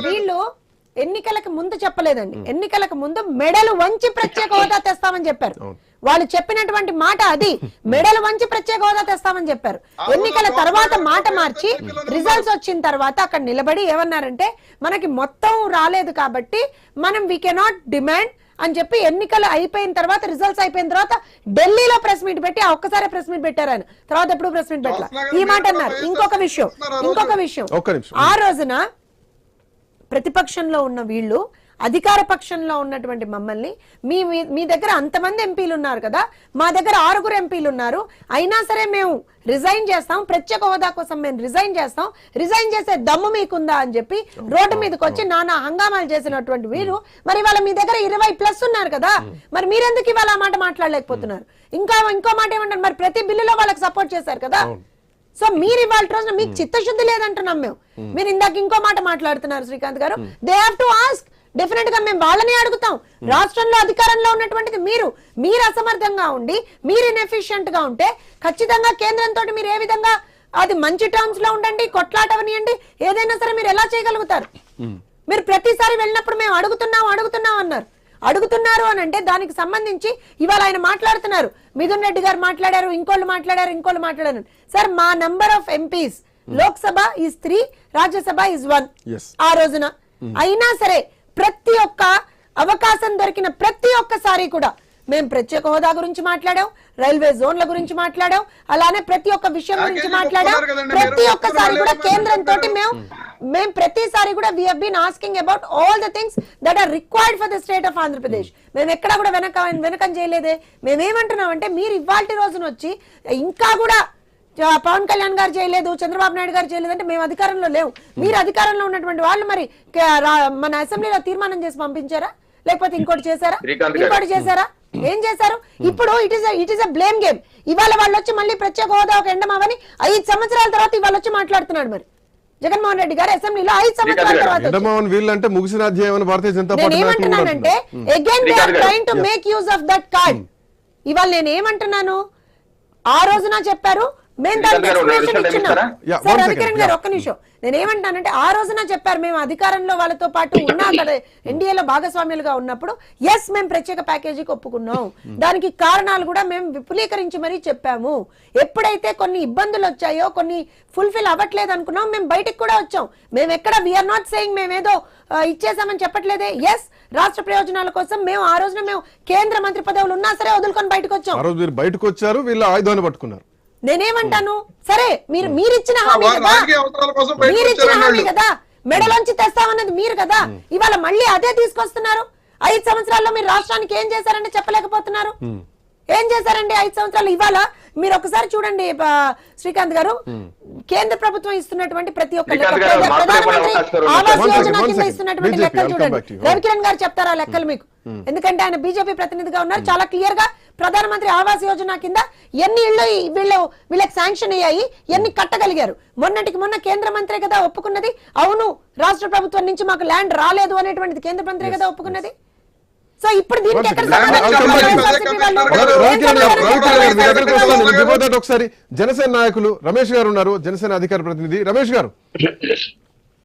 వీళ్ళు ఎన్నికలకు ముందు చెప్పలేదండి, ఎన్నికలకు ముందు మెడలు వంచి ప్రత్యేక హోదా తెస్తామని చెప్పారు. వాళ్ళు చెప్పినటువంటి మాట అది, మెడలు వంచి ప్రత్యేక హోదా తెస్తామని చెప్పారు. ఎన్నికల తర్వాత మాట మార్చి రిజల్ట్స్ వచ్చిన తర్వాత అక్కడ నిలబడి ఏమన్నారంటే మనకి మొత్తం రాలేదు కాబట్టి మనం వీ కెనాట్ డిమాండ్ అని చెప్పి ఎన్నికలు అయిపోయిన తర్వాత రిజల్ట్స్ అయిపోయిన తర్వాత ఢిల్లీలో ప్రెస్ మీట్ పెట్టి ఒక్కసారి ప్రెస్ మీట్ పెట్టారు ఆయన, తర్వాత ఎప్పుడు ప్రెస్ మీట్ పెట్టారు ఈ మాట అన్నారు. ఇంకొక విషయం ఆ రోజున ప్రతిపక్షంలో ఉన్న వీళ్ళు అధికార పక్షంలో ఉన్నటువంటి మమ్మల్ని మీ దగ్గర అంతమంది ఎంపీలు ఉన్నారు కదా, మా దగ్గర 6 ఎంపీలు ఉన్నారు, అయినా సరే మేము రిజైన్ చేస్తాం, ప్రత్యేక హోదా కోసం మేము రిజైన్ చేస్తాం, రిజైన్ చేసే దమ్ము మీకుందా అని చెప్పి రోడ్డు మీదకి వచ్చి నానా హంగామాలు చేసినటువంటి వీరు మరి వాళ్ళ మీ దగ్గర 20+ ఉన్నారు కదా, మరి మీరెందుకు ఇవాళ ఆ మాట మాట్లాడలేకపోతున్నారు? ఇంకో మాట ఏమంటారు, మరి ప్రతి బిల్లులో వాళ్ళకి సపోర్ట్ చేశారు కదా. సో మీరు ఇవాళ రోజున మీకు చిత్తశుద్ధి లేదంటున్నాం మేము. మీరు ఇందాక ఇంకో మాట మాట్లాడుతున్నారు శ్రీకాంత్ గారు, they have to ask. Definite గా మేము వాళ్ళని అడుగుతాం. రాష్ట్రంలో అధికారంలో ఉన్నటువంటిది మీరు అసమర్థంగా ఉండి మీరు ఇన్ఎఫిషియెంట్ గా ఉంటే ఖచ్చితంగా కేంద్రంతో మీరు ఏ విధంగా అది మంచి టర్మ్స్ లో ఉండండి, కొట్లాట అవనియండి, ఏదైనా సరే మీరు ఎలా చేయగలుగుతారు? మీరు ప్రతిసారి వెళ్ళినప్పుడు మేము అడుగుతున్నాం అన్నారు. అడుగుతున్నారు అని అంటే దానికి సంబంధించి ఇవాళ ఆయన మాట్లాడుతున్నారు, మిథున్ రెడ్డి గారు మాట్లాడారు, ఇంకోళ్ళు మాట్లాడారు. సార్ మా number of MPs Lok Sabha is 3, Rajya Sabha is 1 ఆ రోజున. అయినా సరే ప్రతి ఒక్క అవకాశం దొరికిన ప్రతి ఒక్కసారి కూడా మేము ప్రత్యేక హోదా గురించి మాట్లాడాం, రైల్వే జోన్ల గురించి మాట్లాడాం, అలానే ప్రతి ఒక్క విషయం గురించి మాట్లాడాం. ప్రతి ఒక్కసారి కూడా కేంద్రంతో మేము ప్రతిసారి కూడా we have been asking about all the things that are required for the state of Andhra Pradesh. మేము ఎక్కడా కూడా వెనకం చేయలేదే. మేమేమంటున్నామంటే మీరు ఇవాల్టి రోజున వచ్చి ఇంకా కూడా పవన్ కళ్యాణ్ గారు చేయలేదు, చంద్రబాబు నాయుడు గారు చేయలేదు అంటే మేము అధికారంలో లేవు. మీరు అధికారంలో ఉన్నటువంటి వాళ్ళు మరి మన అసెంబ్లీలో తీర్మానం చేసి పంపించారా, లేకపోతే ఇంకోటి చేశారా? ఏం చేశారు? ఇప్పుడు it is a blame game. ఇవాళ వాళ్ళు వచ్చి మళ్ళీ ప్రత్యేక హోదా ఒక ఎండమావని 5 సంవత్సరాల తర్వాత ఇవాళ వచ్చి మాట్లాడుతున్నాడు. మరి జగన్మోహన్ రెడ్డి గారు అసెంబ్లీలో 5 సంవత్సరాల తర్వాత నేనేమంటున్నానంటే again they are trying to make use of that card. ఇవాళ నేను ఏమంటున్నాను, ఆ రోజున చెప్పారు, మేము దానికి ఎక్స్ప్లెనేషన్ ఇచ్చినాం. సార్ రవికిరణ్ గారు ఒక్క నిమిషం, నేనేమంటానంటే ఆ రోజున చెప్పారు మేము అధికారంలో వాళ్ళతో పాటు ఉన్నా అక్కడ ఎన్డీఏలో భాగస్వామ్యులుగా ఉన్నప్పుడు ఎస్ మేము ప్రత్యేక ప్యాకేజీకి ఒప్పుకున్నాం, దానికి కారణాలు కూడా మేము విపులీకరించి మరీ చెప్పాము. ఎప్పుడైతే కొన్ని ఇబ్బందులు వచ్చాయో, కొన్ని ఫుల్ఫిల్ అవ్వట్లేదు అనుకున్నాం, మేము బయటికి కూడా వచ్చాం. మేము ఎక్కడ వీఆర్ నాట్ సేయింగ్ మేమేదో ఇచ్చేసామని చెప్పట్లేదే. ఎస్ రాష్ట్ర ప్రయోజనాల కోసం మేము ఆ రోజున మేము కేంద్ర మంత్రి పదవులు ఉన్నా సరే వదులుకొని బయటకు వచ్చాం. నేనేమంటాను, సరే మీరిచ్చిన హామీ కదా, మెడలోంచి తెస్తామన్నది మీరు కదా, ఇవాళ మళ్ళీ అదే తీసుకొస్తున్నారు. 5 సంవత్సరాల్లో మీరు రాష్ట్రానికి ఏం చేశారంటే చెప్పలేకపోతున్నారు. ఏం చేశారండి 5 సంవత్సరాలు? ఇవాళ మీరు ఒకసారి చూడండి శ్రీకాంత్ గారు, కేంద్ర ప్రభుత్వం ఇస్తున్నటువంటి ప్రతి ఒక్క ప్రధానమంత్రి ఆవాస్ యోజన కింద ఇస్తున్నటువంటి లెక్కలు చూడండి. రవికిరణ్ గారు చెప్తారా లెక్కలు మీకు? ఎందుకంటే ఆయన బీజేపీ ప్రతినిధిగా ఉన్నారు. చాలా క్లియర్ గా ప్రధానమంత్రి ఆవాస్ యోజన కింద ఎన్ని ఇళ్ళు వీళ్ళకి శాంక్షన్ అయ్యాయి, ఎన్ని కట్టగలిగారు. మొన్నటికి మొన్న కేంద్ర మంత్రి కదా ఒప్పుకున్నది. అవును, రాష్ట్ర ప్రభుత్వం నుంచి మాకు ల్యాండ్ రాలేదు అనేటువంటిది కేంద్ర మంత్రి కదా ఒప్పుకున్నది. సో ఇప్పుడు దీనికి ఒకసారి జనసేన నాయకులు రమేష్ గారు ఉన్నారు, జనసేన అధికార ప్రతినిధి రమేష్ గారు.